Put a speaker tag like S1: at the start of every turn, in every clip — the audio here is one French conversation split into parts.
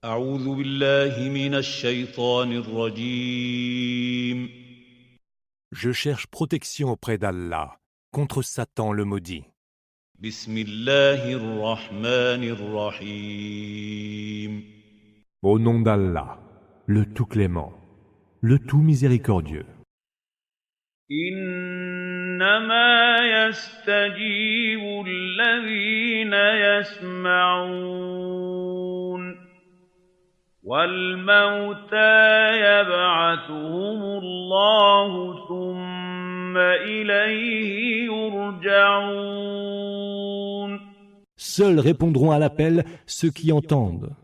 S1: أعوذ بالله من الشيطان الرجيم.
S2: Je cherche protection auprès d'Allah contre Satan le maudit.
S1: بسم الله الرحمن الرحيم.
S2: Au nom d'Allah, le tout clément, le tout miséricordieux.
S3: إنما يستجيب الذين يسمعون والموتى يبعثهم الله ثم إليه يرجعون.
S2: Seuls répondront à l'appel ceux qui entendent.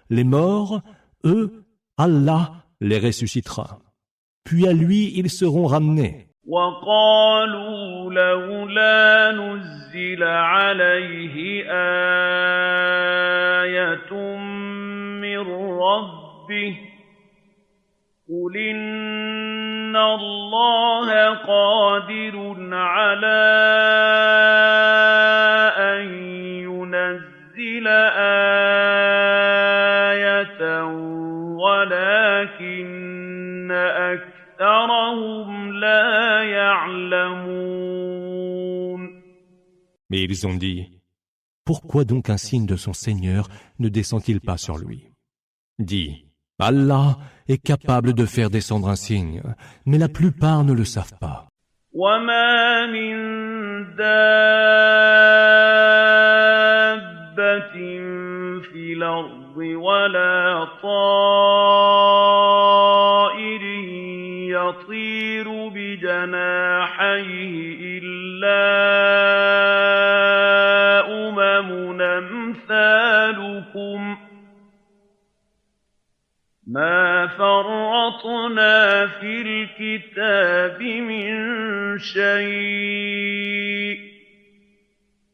S2: Les morts, eux, Allah les ressuscitera. Puis à lui ils seront ramenés.
S3: وقالوا لولا نزل عليه آية من ربه قل إن الله قادر على أن ينزل آية ولكن أكثرهم لا يعلمون.
S2: Mais ils ont dit, pourquoi donc un signe de son Seigneur ne descend-il pas sur lui? Dis, Allah est capable de faire descendre un signe, mais la plupart ne le savent pas.
S3: وما من دابة في الأرض ولا طائر يطير بجناحيه إلا أمم أمثالكم ما فرطنا في الكتاب من شيء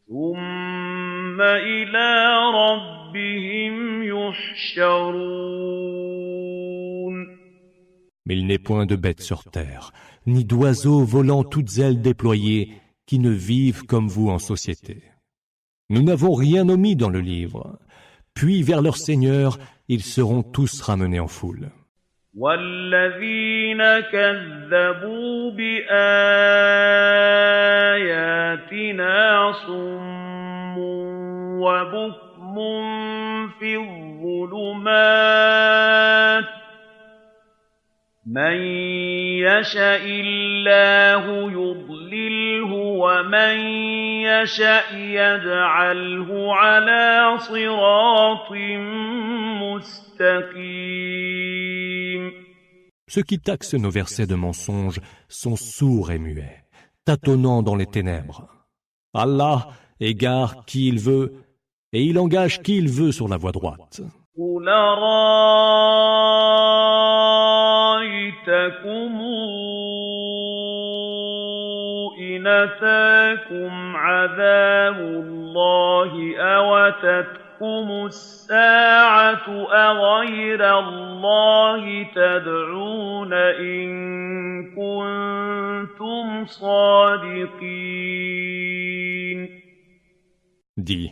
S3: ثم إلى ربهم يحشرون.
S2: Mais il n'est point de bêtes sur terre, ni d'oiseaux volant toutes ailes déployées, qui ne vivent comme vous en société. Nous n'avons rien omis dans le livre. Puis vers leur Seigneur, ils seront tous ramenés en foule.
S3: وَالَّذِينَ كَذَّبُوا بِآيَاتِنَا صُمٌّ وَبُكْمٌ فِي الظُّلُمَاتِ مَن يَشَإِ اللَّهُ يُضْلِلْهُ وَمَن يَشَأْ يَجْعَلْهُ عَلَى صِرَاطٍ مُّسْتَقِيمٍ.
S2: Ceux qui taxent nos versets de mensonges sont sourds et muets, tâtonnant dans les ténèbres. Allah égare qui il veut et il engage qui il veut sur la voie droite.
S3: قُلْ أَرَأَيْتَكُمْ إِنْ أَتَاكُمْ عَذَابُ اللَّهِ أَوْ أَتَتْكُمُ السَّاعَةُ أَغَيْرَ اللَّهِ تَدْعُونَ إِن كُنتُمْ صَادِقِينَ.
S2: Dis,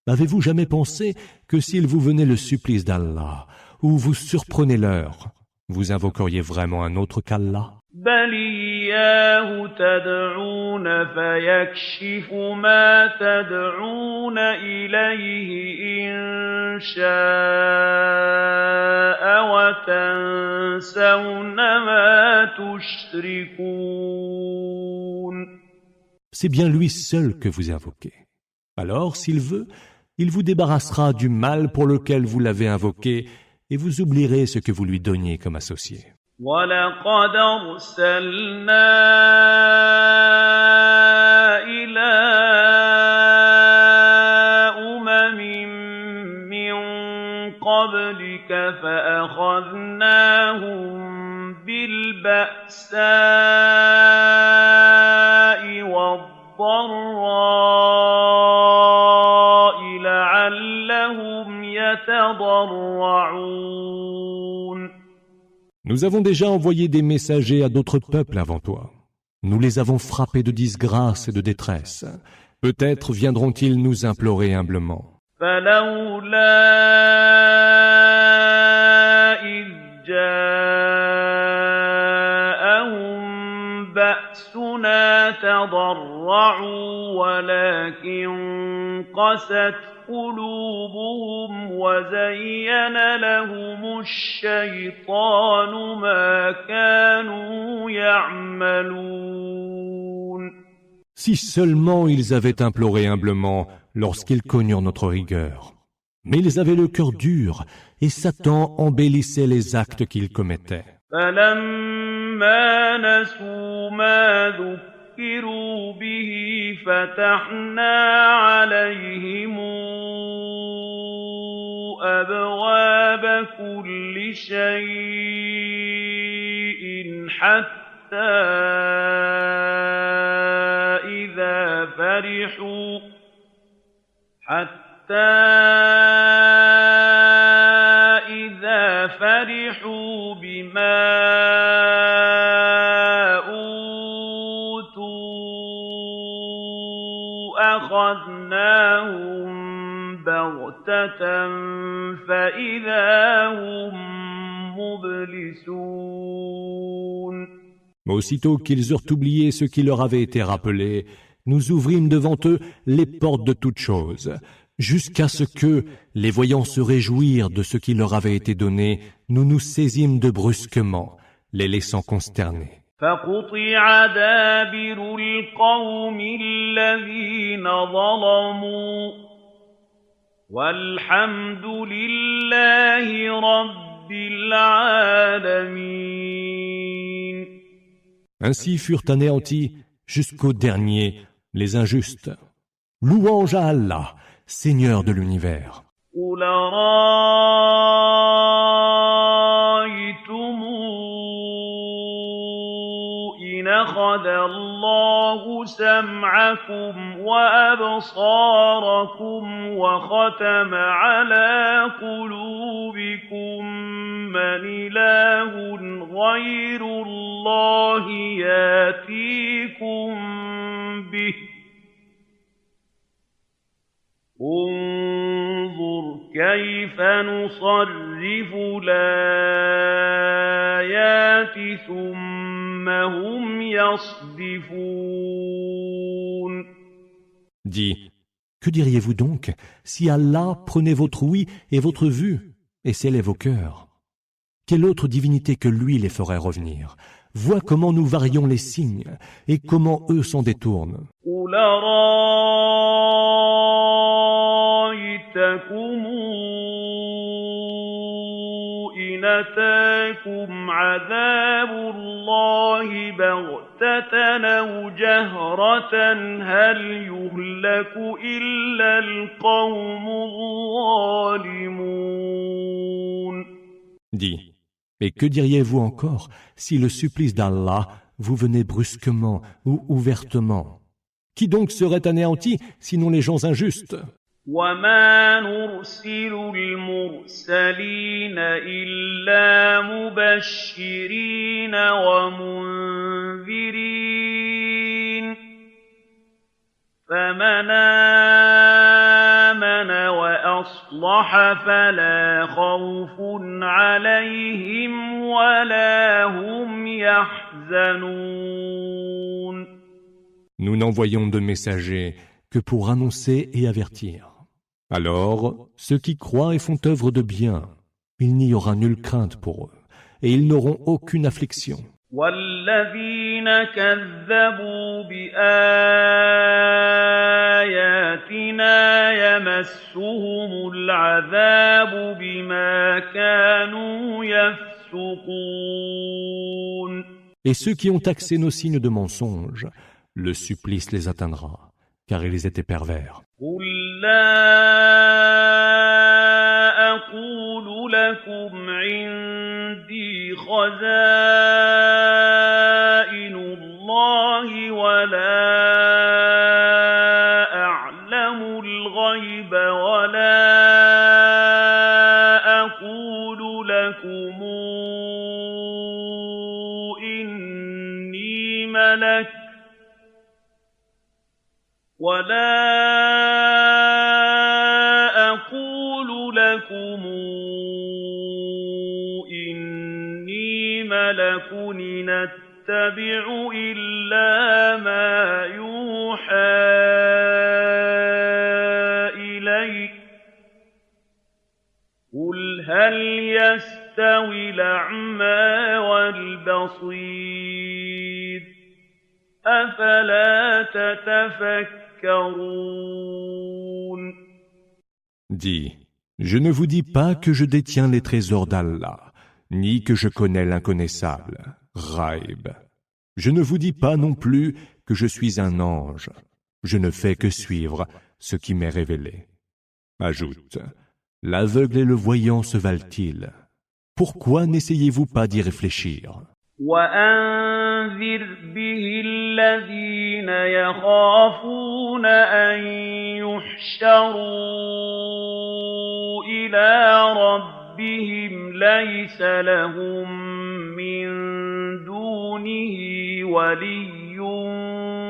S2: avez-vous jamais pensé que s'il vous venait le supplice d'Allah, ou vous surprenez l'heure, vous invoqueriez vraiment un autre qu'Allah?
S3: بَلْ إِيَّاهُ تَدْعُونَ فَيَكْشِفُ مَا تَدْعُونَ إِلَيْهِ إِن شَاءَ وَتَنسَوْنَ مَا تُشْرِكُونَ.
S2: C'est bien lui seul que vous invoquez. Alors, s'il veut, il vous débarrassera du mal pour lequel vous l'avez invoqué et vous oublierez ce que vous lui donniez comme associé.
S3: وَلَقَدْ أَرْسَلْنَا إِلَىٰ أُمَمٍ مِّن قَبْلِكَ فَأَخَذْنَاهُم بِالْبَأْسَاءِ وَالضَّرَّاءِ لَعَلَّهُمْ يَتَضَرَّعُونَ.
S2: Nous avons déjà envoyé des messagers à d'autres peuples avant toi. Nous les avons frappés de disgrâce et de détresse. Peut-être viendront-ils nous implorer humblement.
S3: فلولا بَأْسُنَا تَضَرَّعُوا وَلَٰكِن قَسَتْ قُلُوبُهُمْ وَزَيَّنَ لَهُمُ الشَّيْطَانُ مَا كَانُوا يَعْمَلُونَ.
S2: Si seulement ils avaient imploré humblement lorsqu'ils connurent notre rigueur. Mais ils avaient le cœur dur, et Satan embellissait les actes qu'ils commettaient.
S3: فَلَمَّا نَسُوا مَا ذُكِّرُوا بِهِ فَتَحْنَا عَلَيْهِمْ أَبْوَابَ كُلِّ شَيْءٍ حَتَّى إِذَا فَرِحُوا بِمَا أُوتُوا أَخَذْنَاهُم بَغْتَةً فَإِذَا هُم مُّبْلِسُونَ.
S2: Aussitôt qu'ils eurent oublié ce qui leur avait été rappelé, nous ouvrîmes devant eux les portes de toutes choses, jusqu'à ce que, les voyant se réjouir de ce qui leur avait été donné, nous nous saisîmes de brusquement, les laissant consternés.
S3: فَقُطِعَ دَابِرُ الْقَوْمِ الَّذِينَ ظَلَمُوا وَالْحَمْدُ لِلَّهِ رَبِّ الْعَالَمِينَ.
S2: Ainsi furent anéantis jusqu'au dernier les injustes. Louange à Allah, Seigneur de l'univers.
S3: قُلْ رَأَيْتُمْ إِنْ أَخَذَ اللَّهُ سَمْعَكُمْ وَأَبْصَارَكُمْ وَخَتَمَ عَلَىٰ قُلُوبِكُم مَّنْ إِلَٰهٌ غَيْرُ اللَّهِ يَأْتِيكُم بِهِ انظُرْ كَيْفَ نُصَرِّفُ الْآيَاتِ ثُمَّ هُمْ يَصْدِفُونَ.
S2: Dis, que diriez-vous donc si Allah prenait votre ouïe et votre vue et scellait vos cœurs? Quelle autre divinité que lui les ferait revenir? Vois comment nous varions les signes et comment eux s'en détournent.
S3: قُلْ رَأَيْتَكُمْ إِنْ أَتَاكُمْ عَذَابُ اللَّهِ بَغْتَةً أَوْ جَهْرَةً هَلْ يُهْلَكُ إِلَّا الْقَوْمُ الظَّالِمُونَ.
S2: Dis, et que diriez-vous encore si le supplice d'Allah vous venait brusquement ou ouvertement? Qui donc serait anéanti sinon les gens injustes?
S3: وَمَا نُرْسِلُ الْمُرْسَلِينَ إِلَّا مُبَشِّرِينَ وَمُنذِرِينَ فَمَنْ آمَنَ وَأَصْلَحَ فَلَا خَوْفٌ عَلَيْهِمْ وَلَا هُمْ يَحْزَنُونَ.
S2: Nous n'envoyons de messagers que pour annoncer et avertir. Alors, ceux qui croient et font œuvre de bien, il n'y aura nulle crainte pour eux, et ils n'auront aucune affliction.
S3: وَالَّذِينَ كَذَّبُوا بِآيَاتِنَا يَمَسُّهُمُ الْعَذَابُ بِمَا كَانُوا يَفْسُقُونَ.
S2: Et ceux qui ont taxé nos signes de mensonge, le supplice les atteindra, car ils étaient pervers.
S3: قُل لَّا أَقُولُ لَكُمْ عِندِي خَزَائِنُ اللَّهِ وَلَا أَعْلَمُ الْغَيْبَ وَلَا أَقُولُ لَكُمْ إِنِّي مَلَكٌ إِنْ أتبع إلا ما يوحى إليك قل هل يستوي الأعمى والبصير أفلا تتفكرون.
S2: Dis, je ne vous dis pas que je détiens les trésors d'Allah, ni que je connais l'inconnaissable, Ghaib. Je ne vous dis pas non plus que je suis un ange. Je ne fais que suivre ce qui m'est révélé. Ajoute, l'aveugle et le voyant se valent-ils? Pourquoi n'essayez-vous pas d'y réfléchir?
S3: وأنذر به الذين يخافون أن يحشروا إلى ربهم ليس لهم من دونه ولي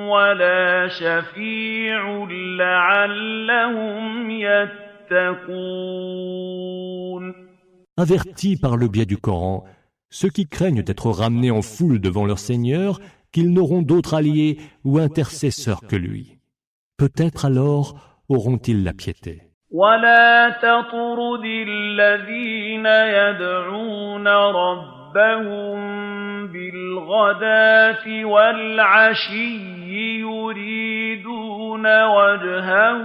S3: ولا شفيع لعلهم يتقون.
S2: Avertis par le biais du Coran ceux qui craignent d'être ramenés en foule devant leur Seigneur, qu'ils n'auront d'autre allié ou intercesseur que lui. Peut-être alors auront-ils la piété.
S3: ولا تطرد الذين يدعون ربهم بالغداة والعشي يريدون وجهه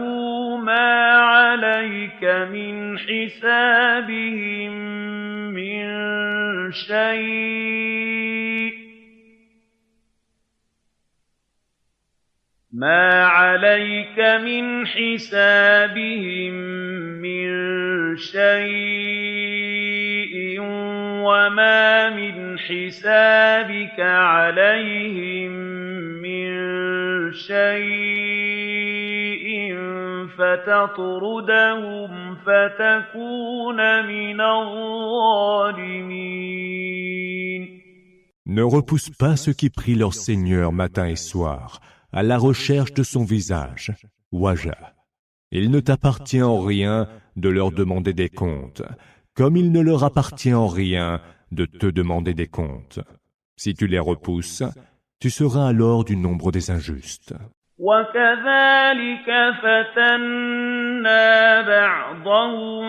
S3: ما عليك من حسابهم من شيء ما عليك من حسابهم من شيء وما من حسابك عليهم من شيء فتطردهم فتكون من الظالمين.
S2: Ne repousse pas ceux qui prient leur Seigneur matin et soir, à la recherche de son visage, Wajah. Il ne t'appartient en rien de leur demander des comptes, comme il ne leur appartient en rien de te demander des comptes. Si tu les repousses, tu seras alors du nombre des injustes.
S3: وكذلك فتنا بعضهم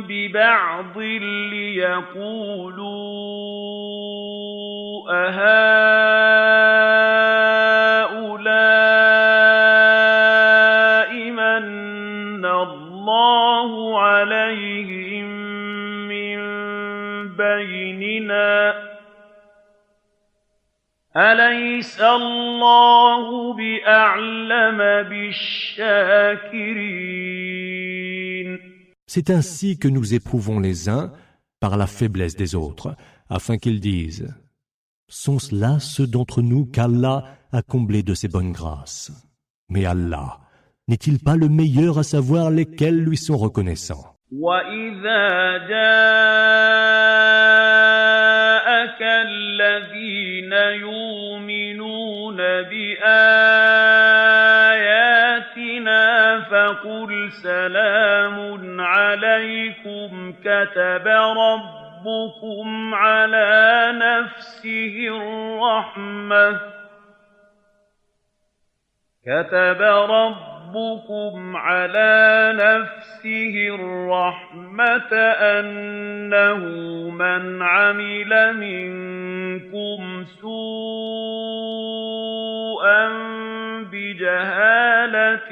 S3: ببعض ليقولوا أهؤلاء من الله عليهم من بيننا أليس الله بأعلم بالشاكرين.
S2: C'est ainsi que nous éprouvons les uns par la faiblesse des autres, afin qu'ils disent « Sont-ce là ceux d'entre nous qu'Allah a comblés de ses bonnes grâces ?» Mais Allah, n'est-il pas le meilleur à savoir lesquels lui sont reconnaissants?
S3: وَإِذَا جَاءَكَ الَّذِينَ يُؤْمِنُونَ بِآيَاتِنَا فَقُلْ سَلَامٌ عَلَيْكُمْ كَتَبَ رَبُّكُمْ عَلَى نَفْسِهِ الرَّحْمَةَ أنه من عمل منكم سوءا بجهالة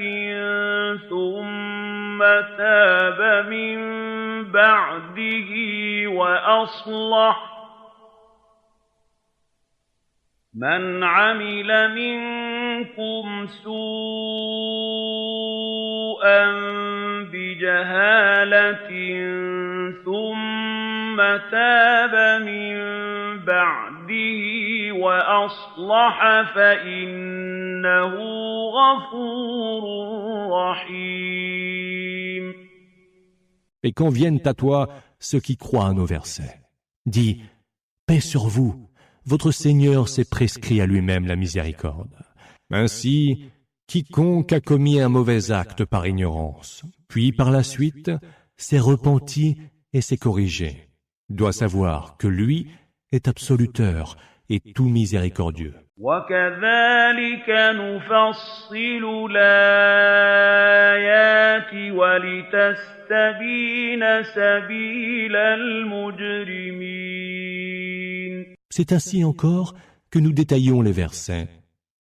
S3: ثم تاب من بعده وأصلح من عمل منكم سوءا بجهالة ثم تاب من بعده وأصلح فإنه غفور رحيم.
S2: Et quand viennent à toi ceux qui croient à nos versets, dis, paix sur vous. Votre Seigneur s'est prescrit à lui-même la miséricorde. Ainsi, quiconque a commis un mauvais acte par ignorance, puis par la suite s'est repenti et s'est corrigé, doit savoir que lui est absoluteur et tout miséricordieux.
S3: وَكَذَلِكَ نُفَصِّلُ الْآيَاتِ وَلِتَسْتَبِينَ سَبِيلَ الْمُجْرِمِينَ.
S2: C'est ainsi encore que nous détaillons les versets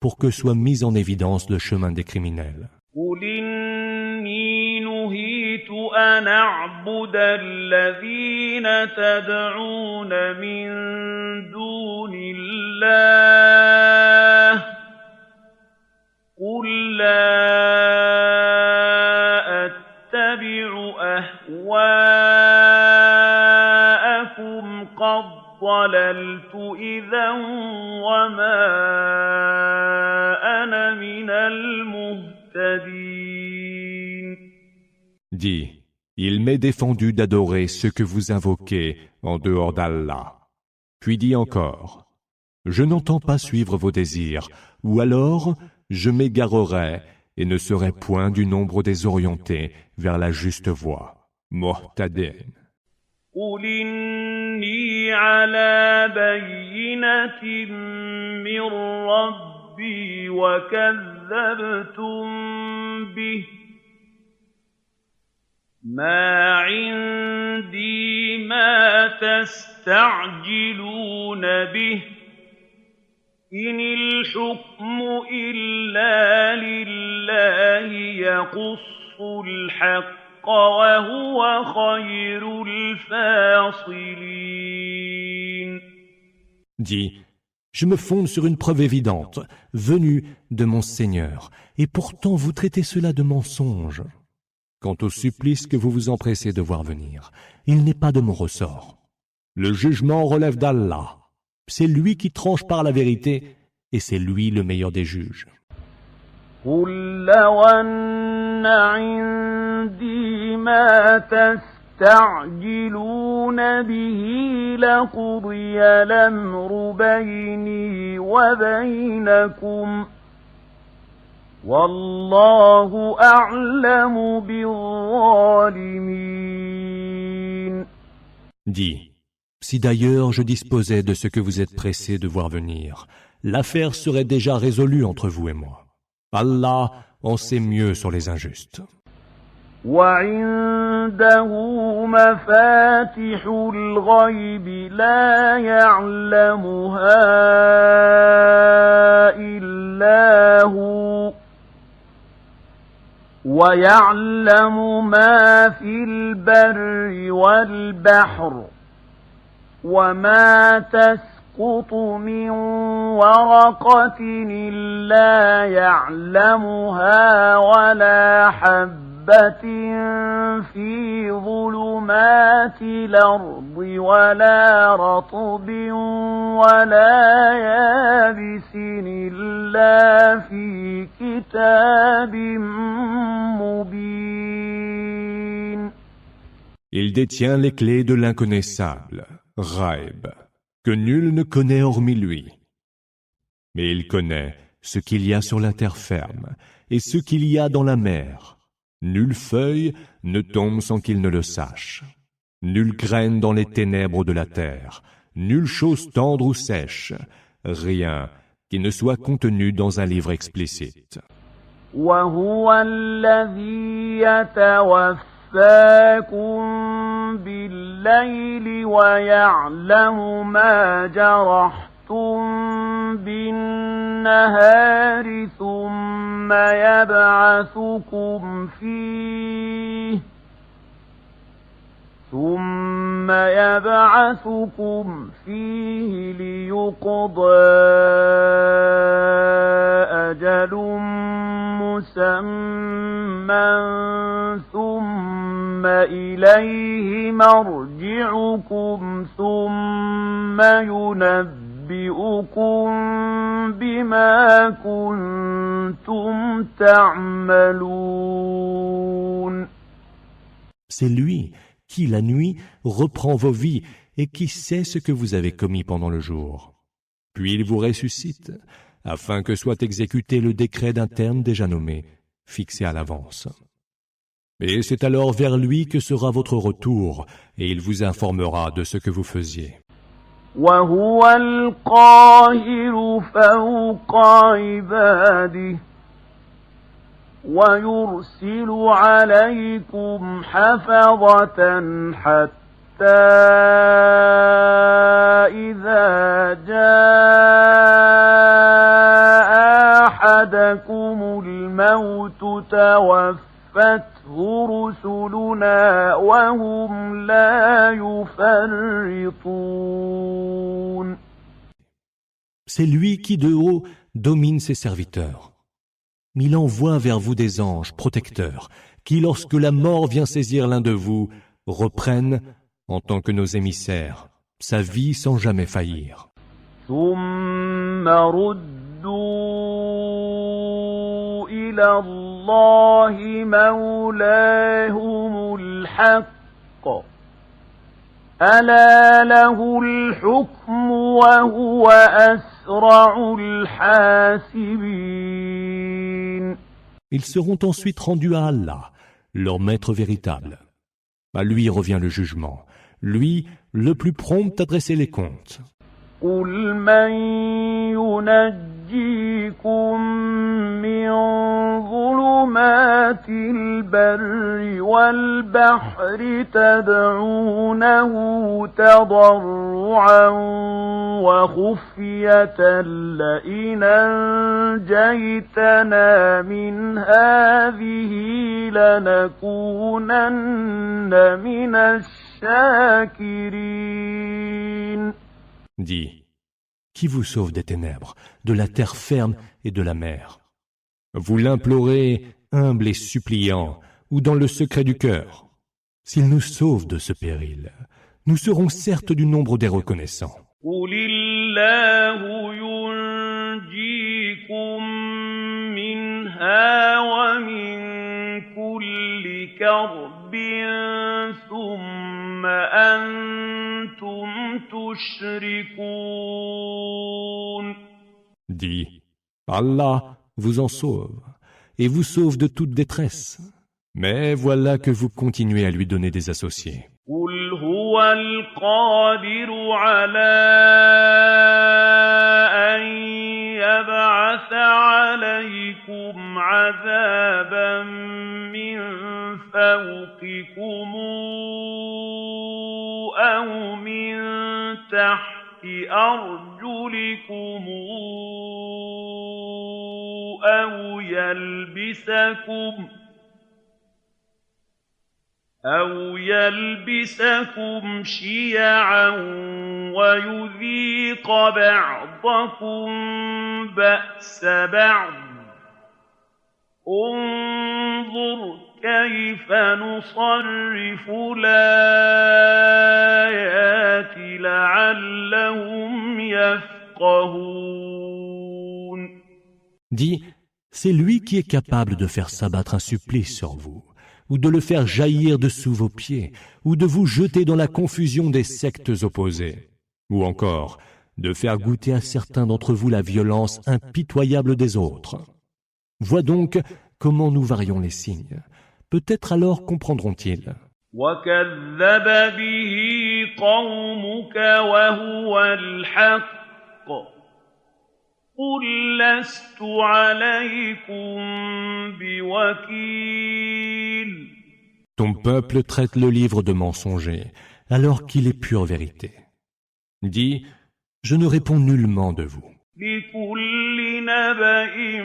S2: pour que soit mis en évidence le chemin des criminels.
S3: قُلْ إِنِّي نُهِيتُ أَنْ أَعْبُدَ الَّذِينَ تَدْعُونَ مِن دُونِ اللَّهِ قُل لَّا أَتَّبِعُ أَهْوَاءَكُمْ قَدْ ضَلَلْتُ إِذًا وَمَا أَنَا مِنَ الْمُهْتَدِينَ.
S2: Dis, il m'est défendu d'adorer ce que vous invoquez en dehors d'Allah. Puis dis encore, je n'entends pas suivre vos désirs, ou alors je m'égarerai et ne serai point du nombre des orientés vers la juste voie. Muhtadin.
S3: قُلْ إِنِّي عَلَىٰ بَيِّنَةٍ مِّن رَّبِّي وَكَذَّبْتُم بِهِ ۚ مَا عِندِي مَا تَسْتَعْجِلُونَ بِهِ ۚ إِنِ الْحُكْمُ إِلَّا لِلَّهِ يَقُصُّ الْحَقَّ وَهُوَ خَيْرُ الْفَاصِلِينَ.
S2: Dis, je me fonde sur une preuve évidente, venue de mon Seigneur, et pourtant vous traitez cela de mensonge. Quant au supplice que vous vous empressez de voir venir, il n'est pas de mon ressort. Le jugement relève d'Allah. C'est lui qui tranche par la vérité, et c'est lui le meilleur des juges.
S3: قُل لَّوْ أَنَّ عِندِي مَا تَسْتَعْجِلُونَ بِهِ لَقُضِيَ الْأَمْرُ بَيْنِي وَبَيْنَكُمْ ۗ وَاللَّهُ أَعْلَمُ بِالظَّالِمِينَ.
S2: Dis, si d'ailleurs je disposais de ce que vous êtes pressés de voir venir, l'affaire serait déjà résolue entre vous et moi. Allah en sait mieux sur les injustes.
S3: وَعِندَهُ مَفَاتِحُ الْغَيْبِ لَا يَعْلَمُهَا إِلَّا هُوَ وَيَعْلَمُ مَا فِي الْبَرِّ وَالْبَحْرِ وَمَا تَسْقُطُ مِنْ وَرَقَةٍ إِلَّا يَعْلَمُهَا وَلَا حَبَّةٍ فِي ظُلُمَاتِ الْأَرْضِ وَلَا رَطْبٍ وَلَا يَابِسٍ إِلَّا فِي كِتَابٍ مُبِينٍ.
S2: Il détient les clés de l'inconnaissable, Ghaib, que nul ne connaît hormis lui. Mais il connaît ce qu'il y a sur la terre ferme et ce qu'il y a dans la mer. Nulle feuille ne tombe sans qu'il ne le sache. Nulle graine dans les ténèbres de la terre, nulle chose tendre ou sèche, rien qui ne soit contenu dans un livre explicite.
S3: وَهُوَ الَّذِي يَتَوَفَّاكُم بِاللَّيْلِ وَيَعْلَمُ مَا جَرَحْتُم بِالنَّهَارِ ثُمَّ يَبْعَثُكُمْ فِيهِ لِيُقْضَىٰ أَجَلٌ مُّسَمًّى ثُمَّ إِلَيْهِ مَرْجِعُكُمْ ثُمَّ يُنَبِّئُكُم بِمَا كُنتُمْ تَعْمَلُونَ.
S2: C'est lui qui, la nuit, reprend vos vies et qui sait ce que vous avez commis pendant le jour. Puis il vous ressuscite, afin que soit exécuté le décret d'un terme déjà nommé, fixé à l'avance. Et c'est alors vers lui que sera votre retour, et il vous informera de ce que vous faisiez.
S3: وهو القاهر فوق عباده ويرسل عليكم حفظة حتى إذا جاء أحدكم الموت توفته رسلنا وهم لا يفرطون.
S2: C'est lui qui de haut domine ses serviteurs. Il envoie vers vous des anges protecteurs qui, lorsque la mort vient saisir l'un de vous, reprennent, en tant que nos émissaires, sa vie sans jamais faillir.
S3: ثم ردوا إلى الله مولاهم الحق ألا له الحكم وهو أسرع الحاسبين.
S2: Ils seront ensuite rendus à Allah, leur maître véritable. À lui revient le jugement, lui le plus prompt à dresser les comptes.
S3: قل من ينجيكم من ظلمات البر والبحر تدعونه تضرعا وخفية لئن أنجيتنا من هذه لنكونن من الشاكرين.
S2: Dis, qui vous sauve des ténèbres, de la terre ferme et de la mer? Vous l'implorez, humble et suppliant, ou dans le secret du cœur. S'il nous sauve de ce péril, nous serons certes du nombre des reconnaissants.
S3: قل الله ينجيكم منها ومن كل كرب ثم أنتم تشركون.
S2: Dis, Allah vous en sauve, et vous sauve de toute détresse. Mais voilà que vous continuez à lui donner des associés.
S3: قل هو القادر على أن يبعث عليكم عذابا من فوقكم أو من تحت أرجلكم أو يلبسكم شيعا ويذيق بعضكم بأس بعض. انظر كيف نصرف الآيات لعلهم يفقهون.
S2: Dis, c'est lui qui est capable de faire s'abattre un supplice sur vous, ou de le faire jaillir dessous vos pieds, ou de vous jeter dans la confusion des sectes opposées, ou encore de faire goûter à certains d'entre vous la violence impitoyable des autres. Vois donc comment nous varions les signes. Peut-être alors comprendront-ils.
S3: وَكَذَّبَ بِهِ قَوْمُكَ وَهُوَ الْحَقُّ قُل لَّسْتُ عَلَيْكُم بِوَكِيلٍ.
S2: Ton peuple traite le livre de mensonger, alors qu'il est pure vérité. Dis, je ne réponds nullement de vous.
S3: لِكُلِّ نَبَإٍ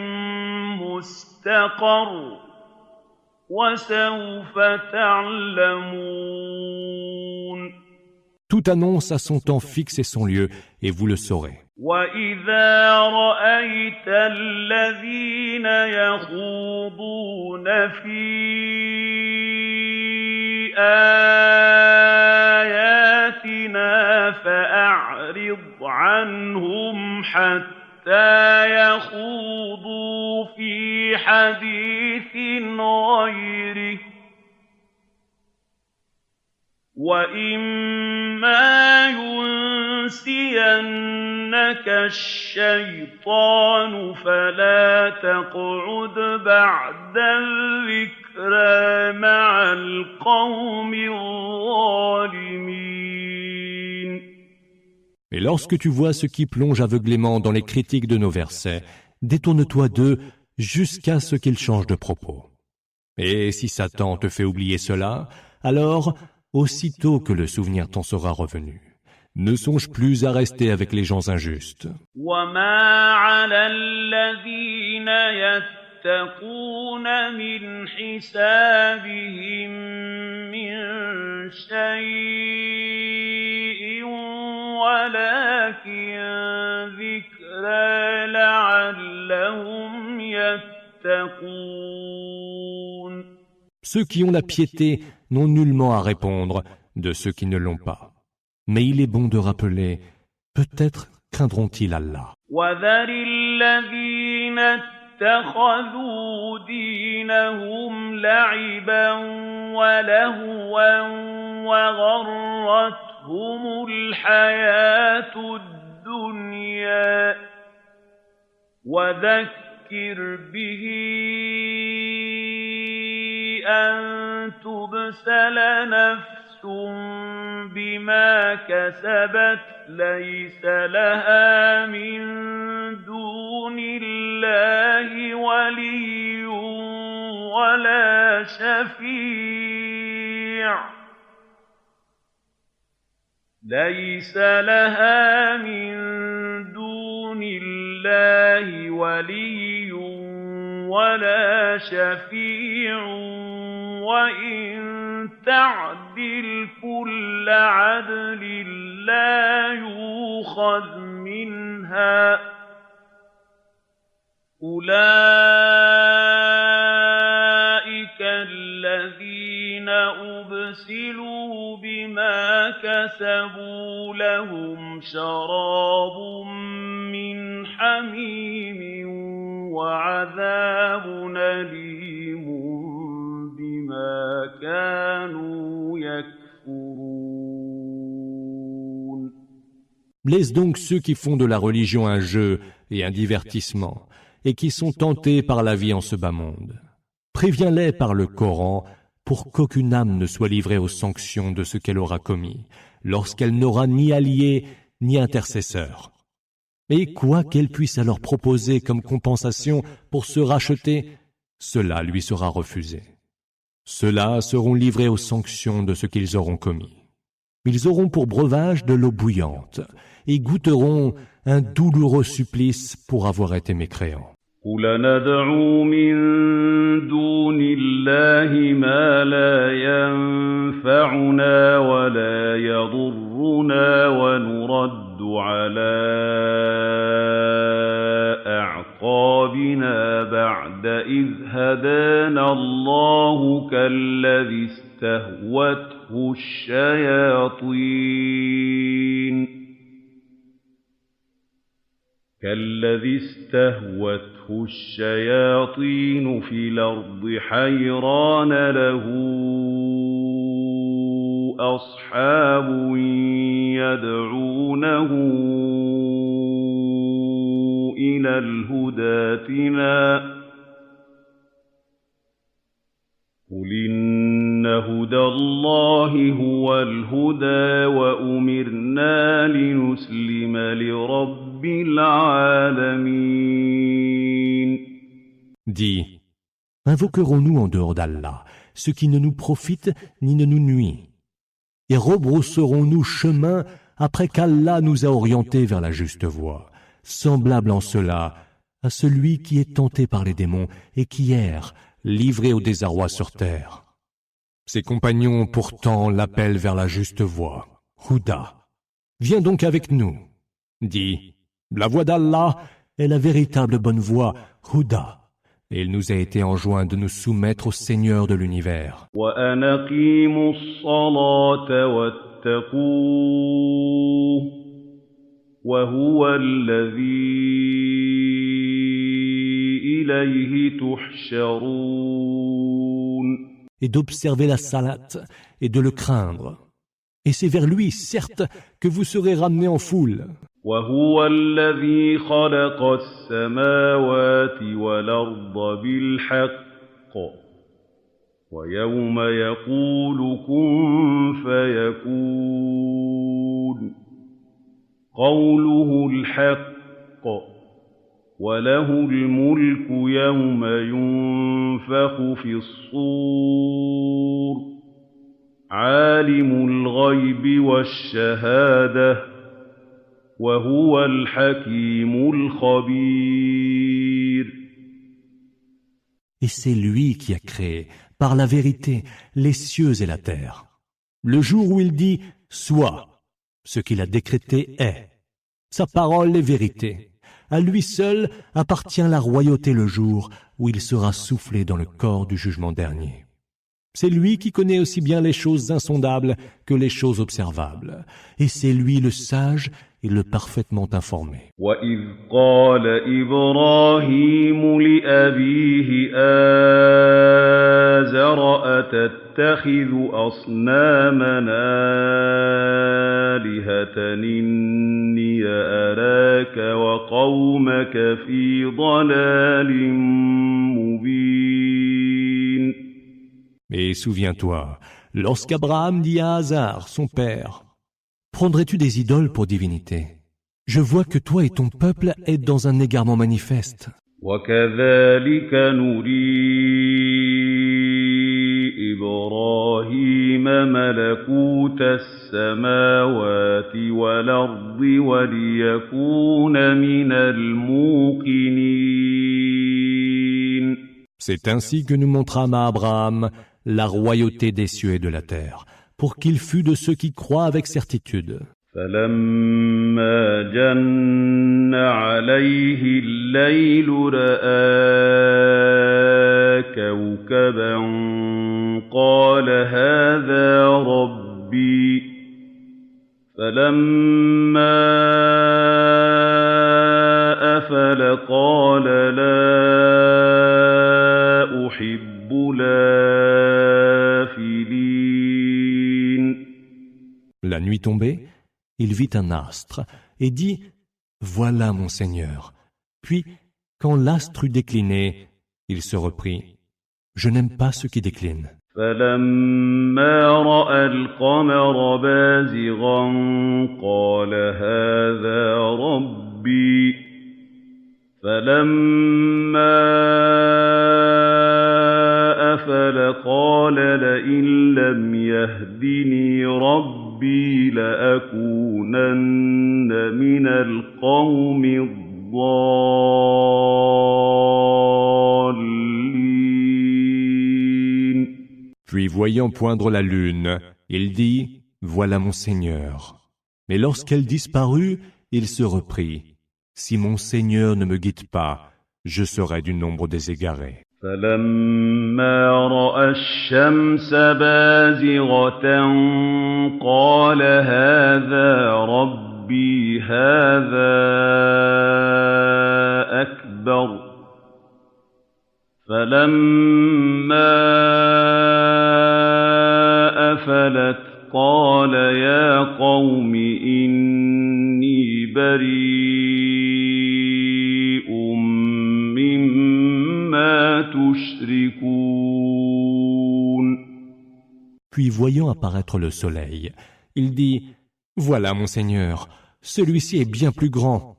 S3: مُّسْتَقَرٌّ وَسَوْفَ تَعْلَمُونَ.
S2: Toute annonce a son temps fixe et son lieu, et vous le saurez.
S3: وَإِذَا رَأَيْتَ الَّذِينَ يَخُوضُونَ فِي آيَاتِنَا فَأَعْرِضْ عَنْهُمْ حَتَّى يَخُوضُوا فِي حَدِيثٍ غَيْرِهِ وَإِمَّا يُنسِيَنَّكَ الشَّيْطَانُ فَلَا تَقْعُدْ بَعْدَ الذِّكْرَىٰ مَعَ الْقَوْمِ الظَّالِمِينَ.
S2: Et lorsque tu vois ceux qui plongent aveuglément dans les critiques de nos versets, détourne-toi d'eux jusqu'à ce qu'ils changent de propos. Et si Satan te fait oublier cela, alors, aussitôt que le souvenir t'en sera revenu, ne songe plus à rester avec les gens injustes.
S3: وما على الذين يتقون من حسابهم من شيء ولكن ذكرى لعلهم يتقون.
S2: Ceux qui ont la piété n'ont nullement à répondre de ceux qui ne l'ont pas. Mais il est bon de rappeler, peut-être craindront-ils Allah.
S3: وذر الذين اتخذوا دينهم لعبا ولهوا وغرتهم الحياة الدنيا وذكر به أن تبسل نفس بما كسبت ليس لها من دون الله ولي ولا شفيع ليس لها من دون الله ولي ولا شفيع وإن تعدل كل عدل لا يؤخذ منها أولئك الذين أبسلوا بما كسبوا لهم شراب من حميم وعذاب أليم بما كانوا يكفرون.
S2: Laisse donc ceux qui font de la religion un jeu et un divertissement, et qui sont tentés par la vie en ce bas monde. Préviens-les par le Coran pour qu'aucune âme ne soit livrée aux sanctions de ce qu'elle aura commis, lorsqu'elle n'aura ni allié ni intercesseur. Et quoi qu'elle puisse alors proposer comme compensation pour se racheter, cela lui sera refusé. Ceux-là seront livrés aux sanctions de ce qu'ils auront commis. Ils auront pour breuvage de l'eau bouillante et goûteront un douloureux supplice pour avoir été mécréants.
S3: قُلْ نَدْعُو مِن دُونِ اللَّهِ مَا لَا يَنفَعُنَا وَلَا يَضُرُّنَا وَنُرَدُّ عَلَىٰ أَعْقَابِنَا بَعْدَ إِذْ هَدَانَا اللَّهُ كَالَّذِي استهوته الشياطين في الأرض حيران له أصحاب يدعونه إلى الهدى ائتنا قل إن هدى الله هو الهدى وأمرنا لنسلم لرب العالمين.
S2: Dis, invoquerons-nous en dehors d'Allah ce qui ne nous profite ni ne nous nuit? Et rebrousserons-nous chemin après qu'Allah nous a orientés vers la juste voie, semblable en cela à celui qui est tenté par les démons et qui erre, livré au désarroi sur terre. Ses compagnons pourtant l'appellent vers la juste voie, Huda. Viens donc avec nous. Dis, la voie d'Allah est la véritable bonne voie, Huda. Et il nous a été enjoint de nous soumettre au Seigneur de l'univers.
S3: وَأَنْ أَقِيمُوا الصَّلَاةَ وَاتَّقُوهُ وَهُوَ الَّذِي إِلَيْهِ تُحْشَرُونَ.
S2: Et d'observer la salate et de le craindre. Et c'est vers lui, certes, que vous serez ramenés en foule.
S3: وَهُوَ الَّذِي خَلَقَ السَّمَاوَاتِ وَالْأَرْضَ بِالْحَقِّ وَيَوْمَ يَقُولُ كُن فَيَكُونُ قوله الحق وله الملك يوم ينفخ في الصور عالم الغيب والشهادة وهو الحكيم الخبير.
S2: Et c'est lui qui a créé, par la vérité, les cieux et la terre. Le jour où il dit « Sois », ce qu'il a décrété est. Sa parole est vérité. À lui seul appartient la royauté le jour où il sera soufflé dans le corps du jugement dernier. C'est lui qui connaît aussi bien les choses insondables que les choses observables. Et c'est lui le sage et le parfaitement informé.
S3: وَإِذْ قَالَ إِبْرَاهِيمُ لِأَبِيهِ آزَرَ أَتَتَّخِذُ أَصْنَامًا آلِهَةً إِنِّي أَرَاكَ وَقَوْمَكَ فِي ضَلَالٍ مُّبِينٍ.
S2: Et souviens-toi, lorsqu'Abraham dit à Hazar, son père, « Prendrais-tu des idoles pour divinité ? Je vois que toi et ton peuple êtes dans un égarement manifeste. »
S3: وَكَذَلِكَ نُرِي إِبْرَاهِيمَ مَلَكُوتَ السَّمَاوَاتِ وَالْأَرْضِ وَلِيَكُونَ مِنَ الْمُوقِنِينَ.
S2: C'est ainsi que nous montrâmes à Abraham la royauté des cieux et de la terre, pour qu'il fût de ceux qui croient avec certitude.
S3: فَلَمَّا جَنَّ عَلَيْهِ اللَّيْلُ رَأَىٰ كَوْكَبًا قَالَ هَٰذَا رَبِّي فَلَمَّا أَفَلَ قَالَ لَا أُحِبُّ الْآفِلِينَ.
S2: La nuit tombée, il vit un astre et dit « Voilà mon Seigneur ». Puis, quand l'astre eut décliné, il se reprit « Je n'aime pas ceux qui déclinent ».
S3: فَلَمَّا رَأَى الْقَمَرَ بَازِغًا قَالَ هَٰذَا رَبِّي فَلَمَّا أَفَلَ قَالَ لَئِن لَّمْ يَهْدِنِي رَبِّي لَأَكُونَنَّ مِنَ الْقَوْمِ الضَّالِّينَ.
S2: Puis voyant poindre la lune, il dit « Voilà mon Seigneur ». Mais lorsqu'elle disparut, il se reprit « Si mon Seigneur ne me guide pas, je serai du nombre des égarés. »
S3: فَلَمَّا رَأَى الشَّمْسَ بَازِغَةً قَالَ هَٰذَا رَبِّي هَٰذَا أَكْبَرُ فَلَمَّا أَفَلَتْ قَالَ يَا قَوْمِ إِنِّي بَرِيءٌ مِّمَّا تُشْرِكُونَ.
S2: Puis voyant apparaître le soleil, il dit « Voilà mon Seigneur, celui-ci est bien plus grand. »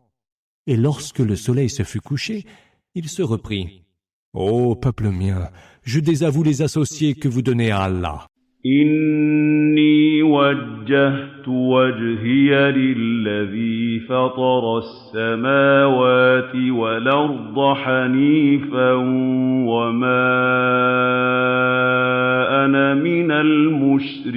S2: Et lorsque le soleil se fut couché, il se reprit « Ô peuple mien, je désavoue les associés que vous donnez à Allah. »
S3: إِنِّي وَجَّهْتُ وَجْهِيَ لِلَّذِي فَطَرَ السَّمَاوَاتِ وَالْأَرْضَ حَنِيفًا وَمَا أَنَا مِنَ الْمُشْرِكِينَ.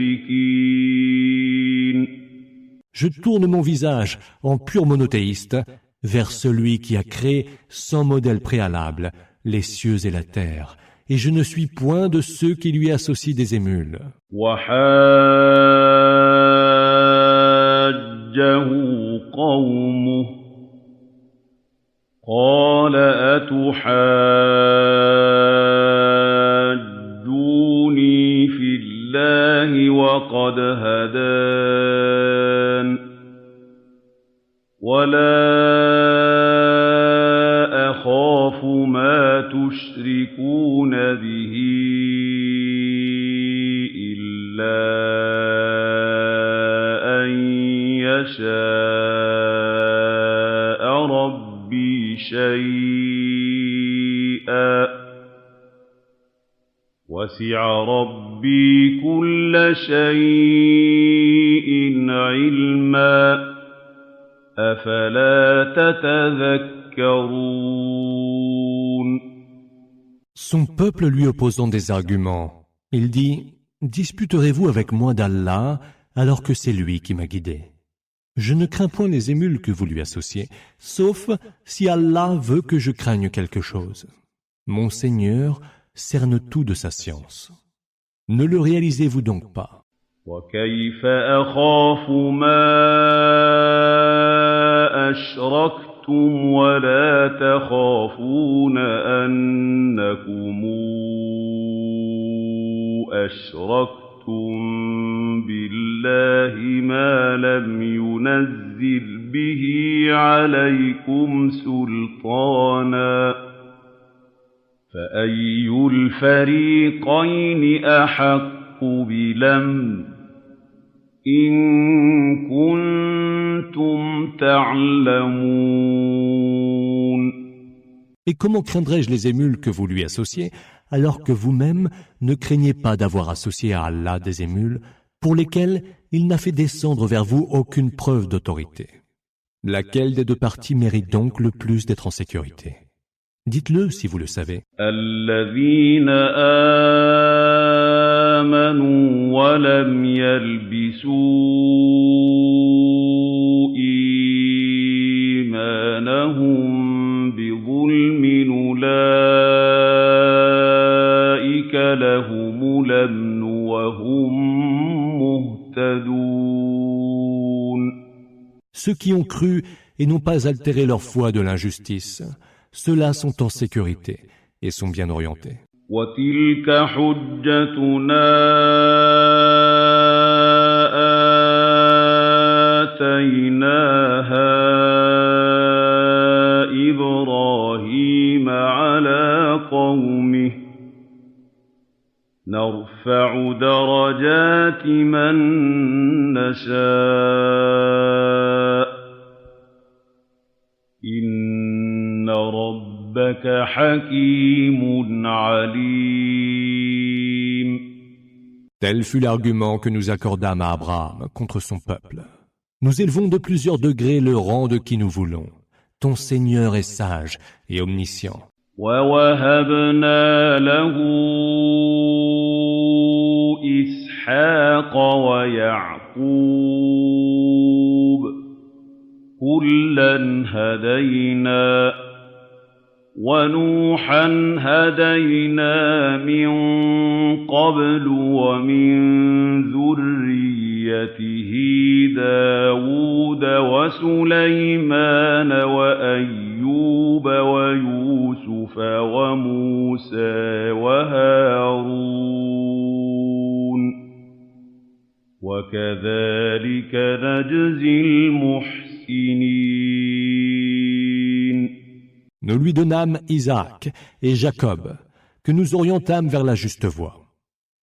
S2: Je tourne mon visage en pur monothéiste vers celui qui a créé sans modèle préalable les cieux et la terre, et je ne suis point de ceux qui lui associent des émules.
S3: وَحَاجَّهُ قَوْمُهُ قَالَ أَتُحَاجُّونِي فِي اللَّهِ وَقَدْ هَدَانِ وَلَا أَخَافُ مَا تُشْرِكُونَ بِهِ إِلَّا أَن يَشَاءَ ربي شيئا وسع ربي كل شيء علما أفلا تتذكرون.
S2: Son peuple lui opposant des arguments, il dit « Disputerez-vous avec moi d'Allah alors que c'est lui qui m'a guidé ? Je ne crains point les émules que vous lui associez, sauf si Allah veut que je craigne quelque chose. Mon Seigneur cerne tout de sa science. Ne le réalisez-vous donc pas ?
S3: وكيف أخاف ما أشركتم ولا تخافون أنكم أشركتم بالله ما لم ينزل به عليكم سلطانا فأي الفريقين أحق بالأمن إن كنتم تعلمون.
S2: Et comment craindrais-je les émules que vous lui associez, alors que vous-même ne craignez pas d'avoir associé à Allah des émules pour lesquelles il n'a fait descendre vers vous aucune preuve d'autorité? Laquelle des deux parties mérite donc le plus d'être en sécurité? Dites-le si vous le savez.
S3: الذين آمنوا ولم يلبسوا إيمانهم بظلم أولئك لهم الأمن وهم مهتدون.
S2: Ceux qui ont cru et n'ont pas altéré leur foi de l'injustice, ceux-là sont en sécurité et sont bien orientés.
S3: وتلك حجتنا آتيناها إبراهيم على قومه نرفع درجات من نشاء إن ربك حكيم عليم.
S2: Tel fut l'argument que nous accordâmes à Abraham contre son peuple. Nous élevons de plusieurs degrés le rang de qui nous voulons. Ton Seigneur est sage et omniscient.
S3: ووهبنا له إسحاق ويعقوب كلا هدينا ونوحا هدينا من قبل ومن ذريته داود وسليمان وأيوب ويوسف وموسى وهارون وكذلك نجزي المحسنين.
S2: Nous lui donnâmes Isaac et Jacob, que nous orientâmes vers la juste voie.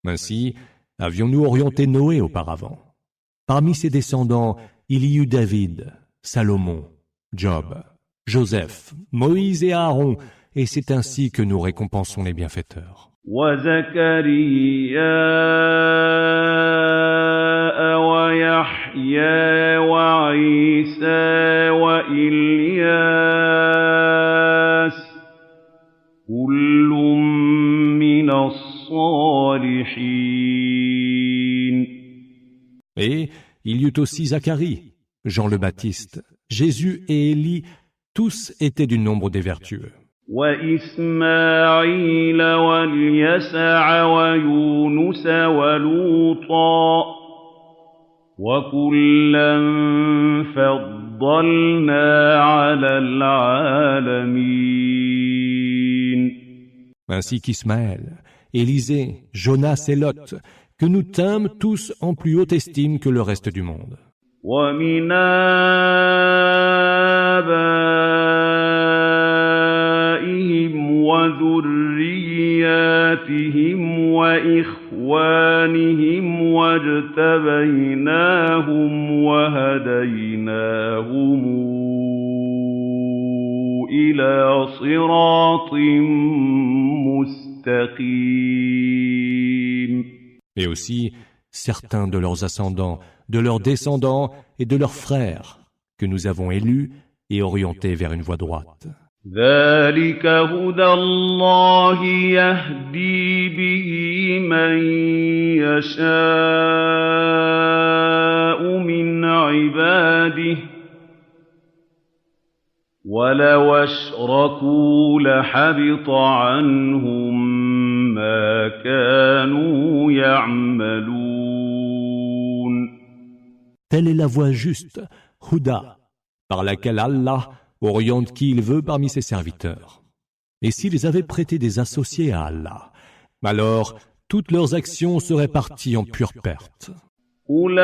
S2: Ainsi, avions-nous orienté Noé auparavant. Parmi ses descendants, il y eut David, Salomon, Job, Joseph, Moïse et Aaron, et c'est ainsi que nous récompensons les bienfaiteurs.
S3: وزكريا ويحيى وعيسى وإلياس كل من الصالحين.
S2: Et il y eut aussi Zacharie, Jean le Baptiste, Jésus et Élie, tous étaient du nombre des vertueux.
S3: وإسماعيل واليسع ويونس ولوطا وكلا فضلنا على العالمين.
S2: Ainsi qu'Ismaël, Élisée, Jonas et Lot, que nous tîmes tous en plus haute estime que le reste du monde.
S3: ومن آبائهم وذرياتهم وإخوانهم واجتبيناهم وهديناهم إلى صراط مستقيم.
S2: Et aussi, certains de leurs ascendants, de leurs descendants et de leurs frères, que nous avons élus et orientés vers une voie droite.
S3: ذلك هدى الله يهدي به من يشاء من عباده ولو أشركوا لحبط عنهم ما كانوا يعملون.
S2: Telle est la voie juste, Huda, par laquelle Allah oriente qui il veut parmi ses serviteurs. Et s'ils avaient prêté des associés à Allah, alors toutes leurs actions seraient parties en pure perte.
S3: أولئك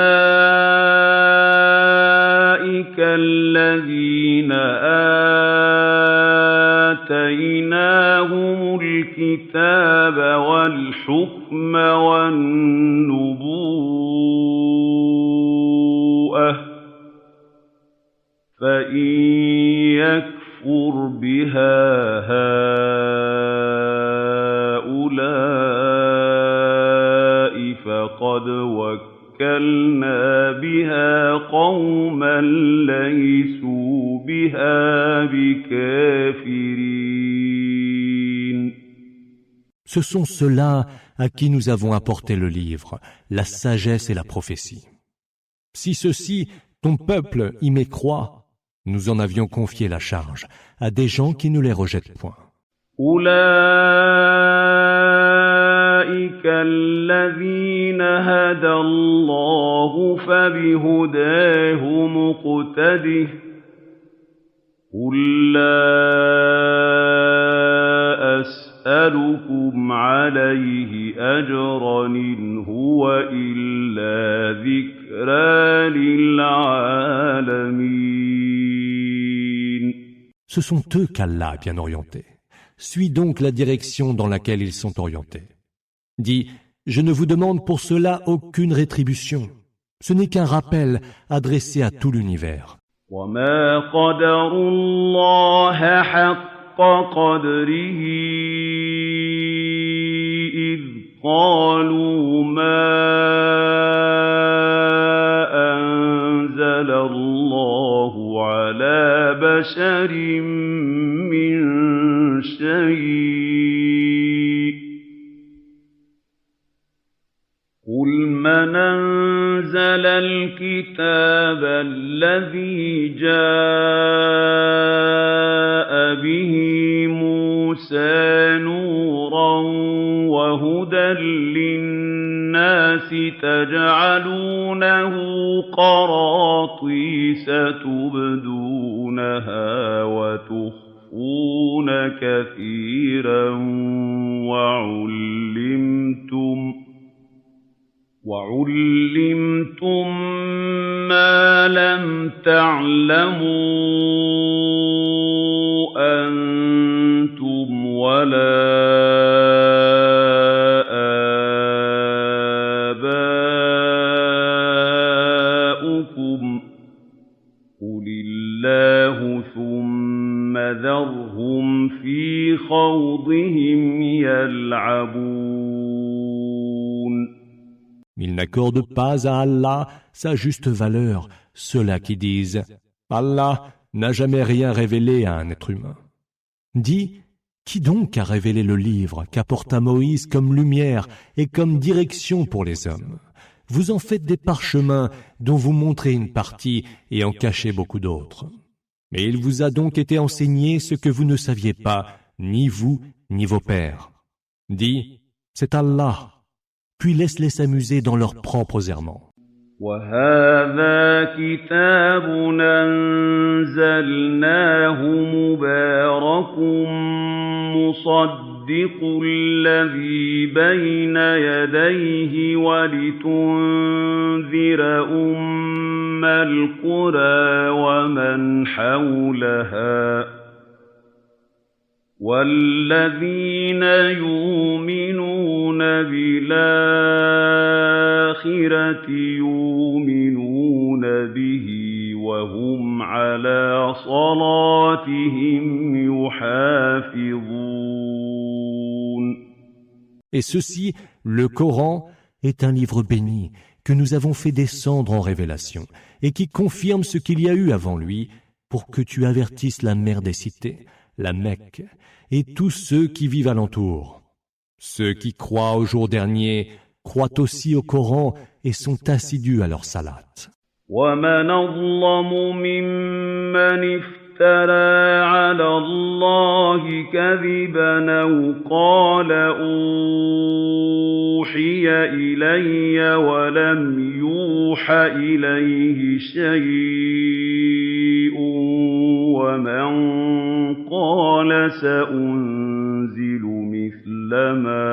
S3: الذين آتيناهم الكتاب والحكم والنبوءة فإن يكفر بها هؤلاء فقد وكلنا بها قوما ليسوا بها بكافرين.
S2: Ce sont ceux-là à qui nous avons apporté le livre, la sagesse et la prophétie. Si ceux-ci, ton peuple, y mécroit, nous en avions confié la charge à des gens qui ne les rejettent point.
S3: أولئك الذين هدى الله فبهداه مقتده قل لا أسألكم عليه أجرا إن هو إلا ذكرى للعالمين.
S2: Ce sont eux qu'Allah a bien orientés. Suis donc la direction dans laquelle ils sont orientés. Dis, je ne vous demande pour cela aucune rétribution. Ce n'est qu'un rappel adressé à tout l'univers.
S3: وما قدروا الله حق قدره إذ قالوا ما أنزل الله على بشر من شيء قل من أنزل الكتاب الذي جاء به موسى نورا وهدى للناس تجعلونه قراطيس تبدونها وتخفون كثيرا وعلمتم ما لم تعلموا أنتم ولا آباؤكم قل الله ثم ذرهم في خوضهم يلعبون.
S2: Ils n'accordent pas à Allah sa juste valeur, ceux-là qui disent « Allah n'a jamais rien révélé à un être humain ». Dis, qui donc a révélé le livre qu'apporta Moïse comme lumière et comme direction pour les hommes? Vous en faites des parchemins dont vous montrez une partie et en cachez beaucoup d'autres. Mais il vous a donc été enseigné ce que vous ne saviez pas, ni vous, ni vos pères. Dis, c'est Allah. Puis laisse-les s'amuser dans leurs propres errements.
S3: وهذا كتاب أنزلناه مبارك مصدق الذي بين يديه ولتنذر أم القرى ومن حولها والذين يؤمنون بالآخرة يؤمنون به وهم على صلاتهم يحافظون.
S2: Et ceci, le Coran, est un livre béni que nous avons fait descendre en révélation et qui confirme ce qu'il y a eu avant lui pour que tu avertisses la mère des cités, la Mecque, et tous ceux qui vivent alentour. Ceux qui croient au jour dernier croient aussi au Coran et sont assidus à leur salat.
S3: ومن أظلم ممن افترى على الله كذبا أو قال أوحي إلي ولم يوح إليه شيء ومن قال سأنزل مثل ما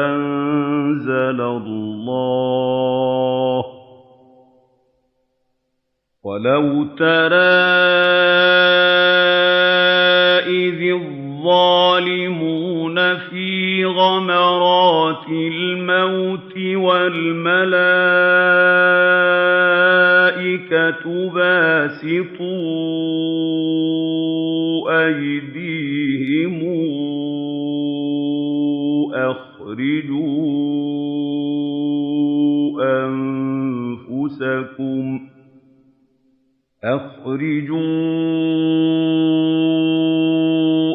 S3: أنزل الله ولو ترى إذ الظالمون في غمرات الموت والملائكة باسطوا أيديهم أخرجوا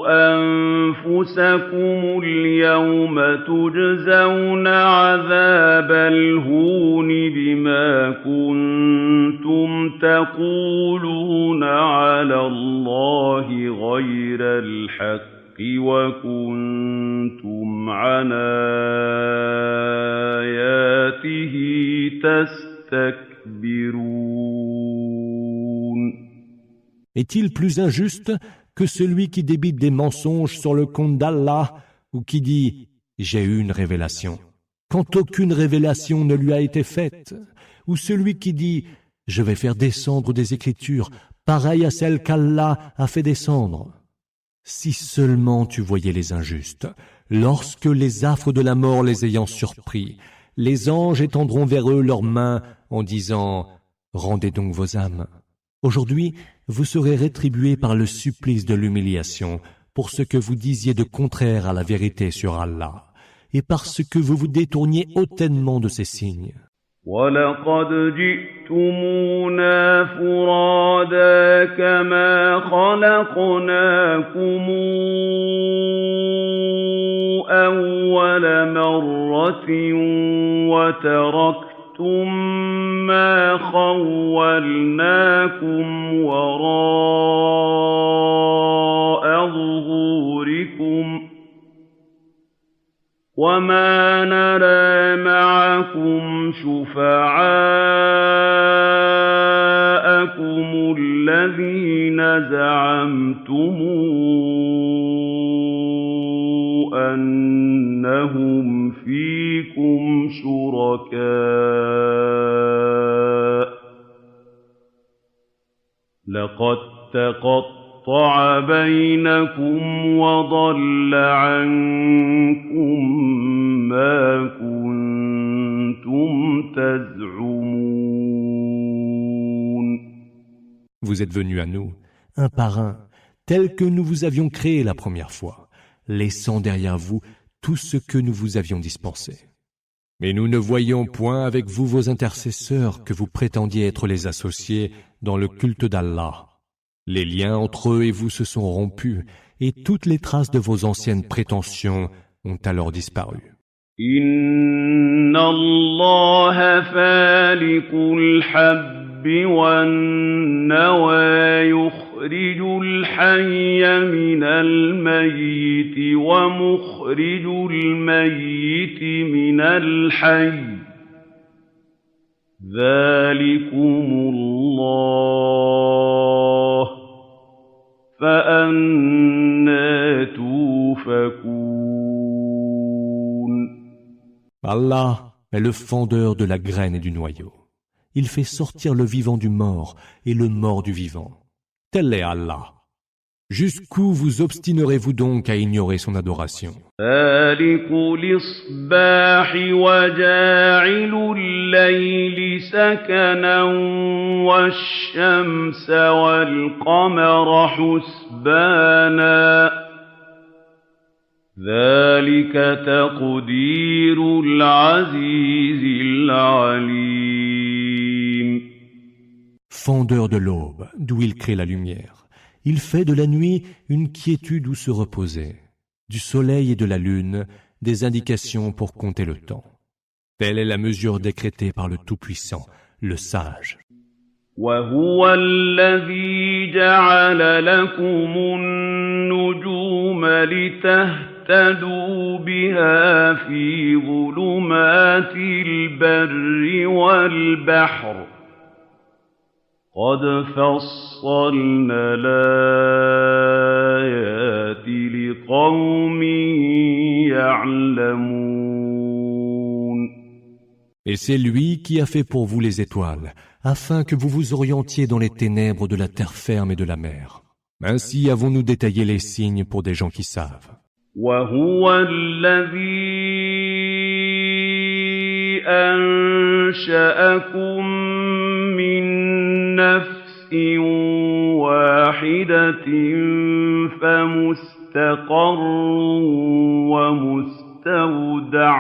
S3: أنفسكم اليوم تجزون عذاب الهون بما كنتم تقولون على الله غير الحق وكنتم عن آياته تستكبرون.
S2: Est-il plus injuste que celui qui débite des mensonges sur le compte d'Allah ou qui dit « J'ai eu une révélation » quand aucune révélation ne lui a été faite, ou celui qui dit « Je vais faire descendre des écritures pareilles à celles qu'Allah a fait descendre ». Si seulement tu voyais les injustes, lorsque les affres de la mort les ayant surpris, les anges étendront vers eux leurs mains en disant « Rendez donc vos âmes ». Aujourd'hui, vous serez rétribués par le supplice de l'humiliation pour ce que vous disiez de contraire à la vérité sur Allah et parce que vous vous détourniez hautement de ces signes.
S3: وَلَقَدْ جِئْتُمُونَا فُرَادَىٰ كَمَا خَلَقْنَاكُمْ أَوَّلَ مَرَّةٍ وَتَرَكْتُم مَّا خَوَّلْنَاكُمْ وَرَاءَ ظُهُورِكُمْ وَمَا نَرَىٰ مَعَكُمْ شُفَعَاءَكُمُ الَّذِينَ زَعَمْتُمْ أَنَّهُمْ فِيكُمْ شُرَكَاءُ لَقَد تَّقَطَّعَ بَيْنَكُمْ وَضَلَّ عَنكُم مَّا كُنتُمْ تَزْعُمُونَ.
S2: Vous êtes venus à nous, un par un, tel que nous vous avions créé la première fois, laissant derrière vous tout ce que nous vous avions dispensé. Mais nous ne voyions point avec vous vos intercesseurs que vous prétendiez être les associés dans le culte d'Allah. Les liens entre eux et vous se sont rompus, et toutes les traces de vos anciennes prétentions ont alors disparu.
S3: Inna Allah faliqul habbi wan nawa yukhrijul hayya minal mayyiti wa mukhrijul mayyiti minal hayy. Dhalikumullah فَأَنَّىٰ تُؤْفَكُونَ.
S2: Allah est le fendeur de la graine et du noyau. Il fait sortir le vivant du mort et le mort du vivant. Tel est Allah. Jusqu'où vous obstinerez-vous donc à ignorer son adoration?
S3: فالق الإصباح وجاعل الليل سكنا والشمس والقمر حسبانا ذلك تقدير العزيز العليم.
S2: Fondeur de l'aube, d'où il crée la lumière. Il fait de la nuit une quiétude où se reposer, du soleil et de la lune des indications pour compter le temps. Telle est la mesure décrétée par le Tout-Puissant, le Sage.
S3: وهو الذي جعل لكم النجوم لتهتدوا بها في ظلمات البر والبحر قد فصلنا الآيات لقوم يعلمون.
S2: Et c'est lui qui a fait pour vous les étoiles, afin que vous vous orientiez dans les ténèbres de la terre ferme et de la mer. Ainsi avons-nous détaillé les signes pour des gens qui savent.
S3: وهو الذي أنشأكم من نفس واحدة فمستقر ومستودع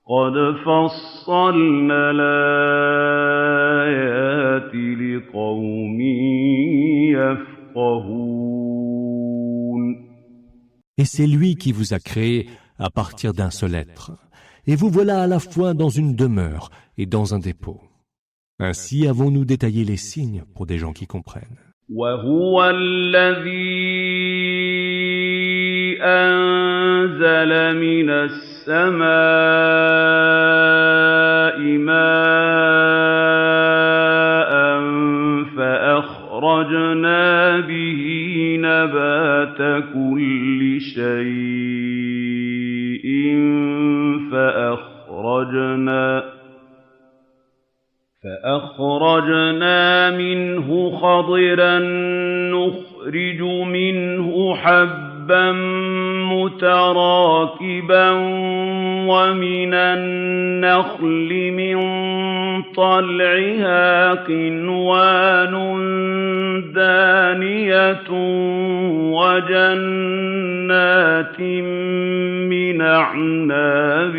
S3: قد فصلنا الآيات لقوم يفقهون.
S2: Et c'est lui qui vous a créé à partir d'un seul être. Et vous voilà à la fois dans une demeure et dans un dépôt. Ainsi avons-nous détaillé les signes pour des gens qui comprennent.
S3: وهو الذي أنزل من السماء ماء فأخرجنا به نبات كل شيء فأخرجنا منه خضرا نخرج منه حبا متراكبا ومن النخل من طلعها قنوان دانية وجنات من أعناب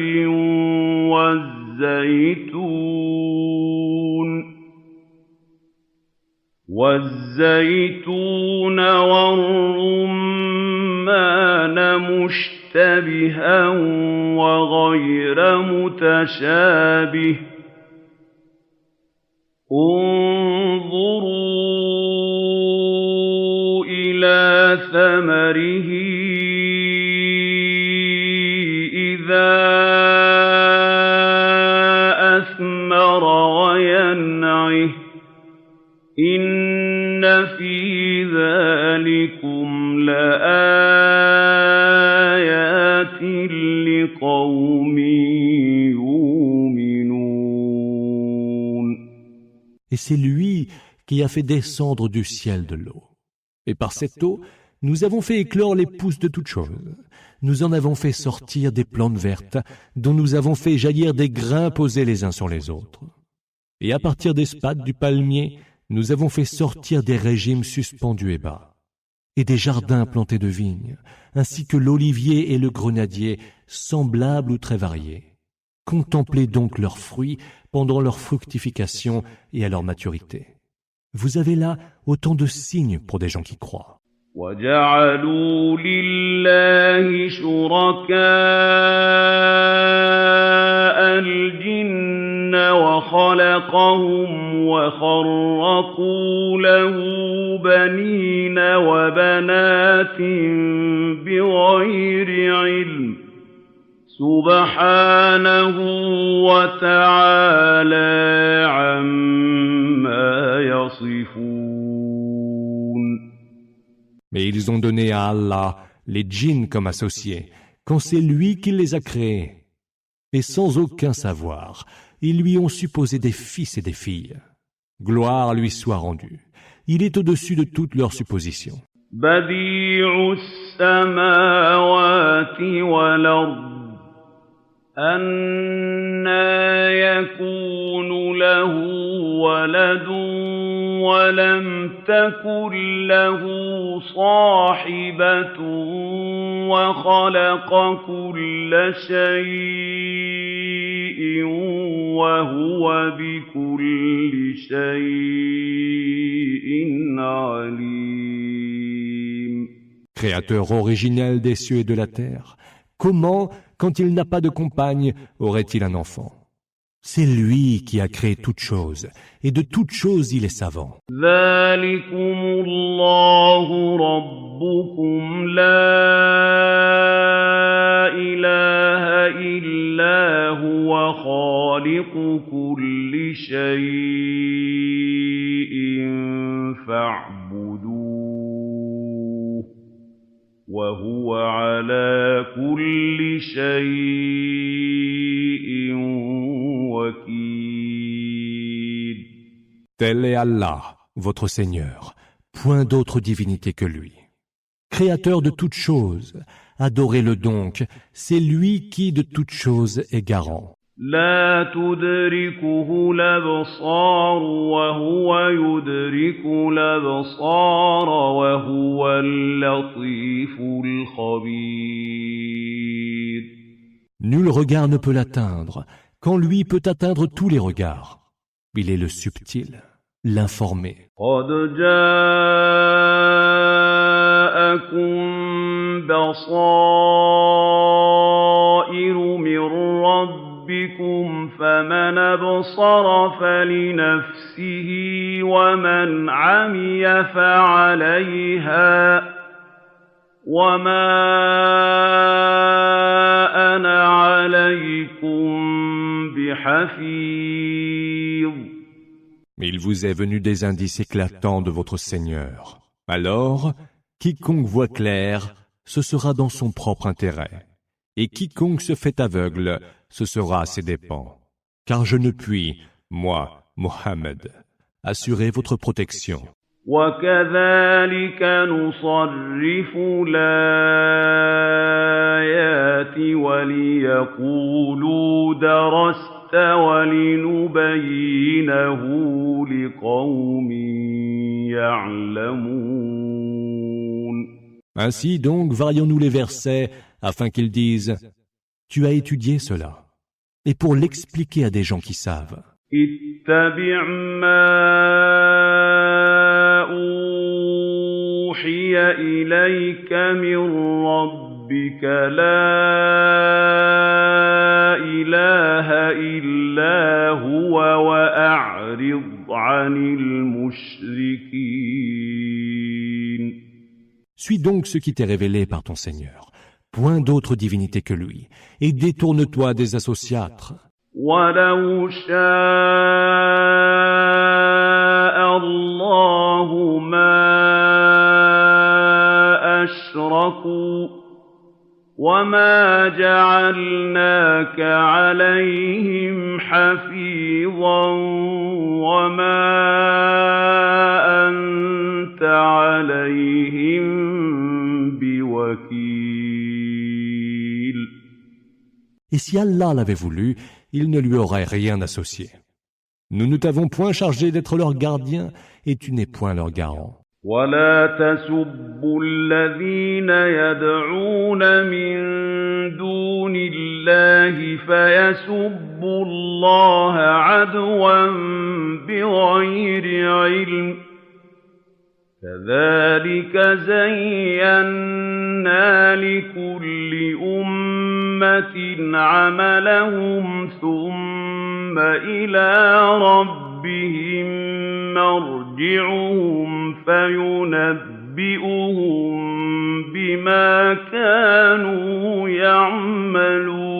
S3: والزيتون والرمان مشتبها وغير متشابه انظروا إلى ثمره إذا أثمر وينعه إن في ذلكم لآيات لقوم يؤمنون.
S2: Et c'est lui qui a fait descendre du ciel de l'eau. Et par cette eau, nous avons fait éclore les pousses de toutes choses. Nous en avons fait sortir des plantes vertes, dont nous avons fait jaillir des grains posés les uns sur les autres. Et à partir des spathes du palmier, nous avons fait sortir des régimes suspendus et bas, et des jardins plantés de vignes, ainsi que l'olivier et le grenadier, semblables ou très variés. Contemplez donc leurs fruits pendant leur fructification et à leur maturité. Vous avez là autant de signes pour des gens qui croient.
S3: وَجَعَلُوا لِلَّهِ شُرَكَاءَ الْجِنَّ وَخَلَقَهُمْ وَخَرَّقُوا لَهُ بَنِينَ وَبَنَاتٍ بِغَيْرِ عِلْمٍ سُبْحَانَهُ وَتَعَالَى عَمَّا يَصِفُونَ.
S2: Mais ils ont donné à Allah les djinns comme associés, quand c'est lui qui les a créés. Et sans aucun savoir, ils lui ont supposé des fils et des filles. Gloire lui soit rendue. il est au-dessus de toutes leurs suppositions.
S3: بديع السماوات والأرض أَنَّىٰ يَكُونُ لَهُ وَلَدٌ وَلَمْ تَكُن لَّهُ صَاحِبَةٌ وَخَلَقَ كُلَّ شَيْءٍ وَهُوَ بِكُلِّ شَيْءٍ عَلِيمٌ.
S2: Créateur originel des cieux et de la terre, comment, quand il n'a pas de compagne, aurait-il un enfant? C'est lui qui a créé toutes choses, et de toutes choses il est savant.
S3: ذَٰلِكُمُ اللَّهُ رَبُّكُمْ لَا إِلَٰهَ إِلَّا هُوَ خَالِقُ كُلِّ شَيْءٍ فَاعْبُدُوهُ وَهُوَ عَلَىٰ كُلِّ شَيْءٍ وَكِيلٌ.
S2: Tel est Allah, votre Seigneur, point d'autre divinité que lui. Créateur de toutes choses, adorez-le donc, c'est lui qui de toutes choses est garant.
S3: لا تدركه الأبصار وهو يدرك الأبصار وهو اللطيف الخبير.
S2: Nul regard ne peut l'atteindre, quand lui peut atteindre tous les regards. Il est le subtil, l'informé.
S3: قد جاءكم بصائر من ربكم فمن أبصر فلنفسه ومن عمي فعليها وما أنا عليكم بحفيظ.
S2: Il vous est venu des indices éclatants de votre Seigneur. Alors, quiconque voit clair, ce sera dans son propre intérêt. Et quiconque se fait aveugle, ce sera à ses dépens. Car je ne puis, moi, Mohammed, assurer votre protection.
S3: وَكَذَٰلِكَ نُصَرِّفُ الْآيَاتِ وَلِيَقُولُوا دَرَسْتَ وَلِنُبَيِّنَهُ لِقَوْمٍ يَعْلَمُونَ.
S2: Ainsi donc varions-nous les versets afin qu'ils disent « Tu as étudié cela » et pour l'expliquer à des gens qui savent.
S3: اتبع ما أوحي إليك من ربك لا إله إلا هو وأعرض عن المشركين.
S2: Suis donc ce qui t'est révélé par ton Seigneur. Point d'autre divinité que lui. Et détourne-toi des associatres.
S3: وَلَوْ شَاءَ اللَّهُ مَا أَشْرَكُوا وَمَا جَعَلْنَاكَ عَلَيْهِمْ حَفِيظًا وَمَا أَنتَ عَلَيْهِمْ بِوَكِيلٍ.
S2: Et si Allah l'avait voulu, il ne lui aurait rien associé. Nous ne t'avons point chargé d'être leur gardien, et tu n'es point leur garant.
S3: وَلَا تَسُبُّوا الَّذِينَ يَدْعُونَ مِن دُونِ اللَّهِ فَيَسُبُّوا اللَّهَ عَدْوًا بِغَيْرِ عِلْمٍ كَذَٰلِكَ زَيَّنَّا لِكُلِّ أُمَّةٍ عَمَلَهُمْ ثُمَّ إِلَىٰ رَبِّهِم مَّرْجِعُهُمْ فَيُنَبِّئُهُم بِمَا كَانُوا يَعْمَلُونَ.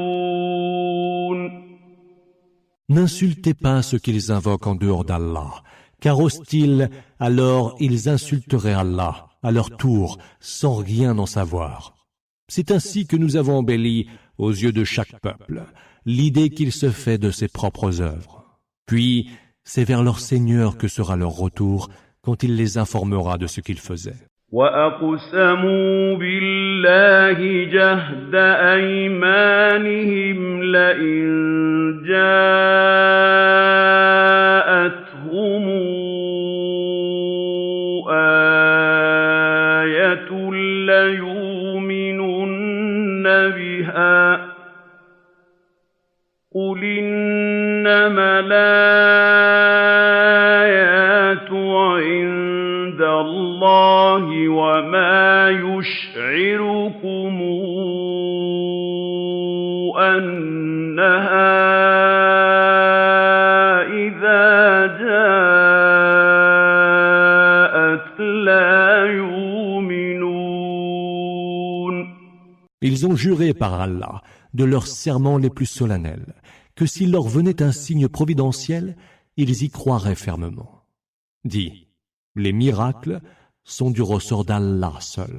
S2: N'insultez pas ceux qu'ils invoquent en dehors d'Allah, car hostiles, alors ils insulteraient Allah, à leur tour, sans rien en savoir. C'est ainsi que nous avons embelli, aux yeux de chaque peuple, l'idée qu'il se fait de ses propres œuvres. Puis, c'est vers leur Seigneur que sera leur retour, quand il les informera de ce qu'ils faisaient.
S3: وَأَقْسَمُوا بِاللَّهِ جَهْدَ أَيْمَانِهِمْ لَئِن جَاءَتْهُمْ آيَةٌ لَّيُؤْمِنُنَّ بِهَا ۚ قُلْ إِنَّمَا الْآيَاتُ عِندَ اللَّهِ وَمَا يُشْعِرُكُمْ أَنَّهَا إِذَا جَاءَتْ لَا يُؤْمِنُونَ.
S2: Ils ont juré par Allah, de leurs serments les plus solennels, que s'il leur venait un signe providentiel, ils y croiraient fermement. Dis, les miracles sont du ressort d'Allah seul.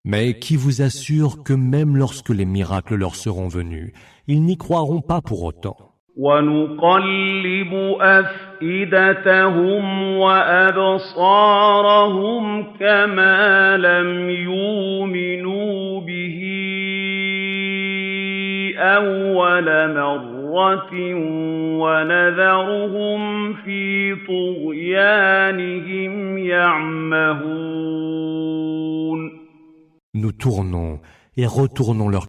S2: Mais qui vous assure que même lorsque les miracles leur seront venus, ils n'y croiront pas pour autant.
S3: وَنُقَلِّبُ أَفْئِدَتَهُمْ وَأَبْصَارَهُمْ كَمَا لَمْ يُؤْمِنُوا بِهِ أَوَّلَ مَرَّةٍ وَنَذَرُهُمْ فِي طُغْيَانِهِمْ يَعْمَهُونَ.
S2: Nous tournons et retournons leur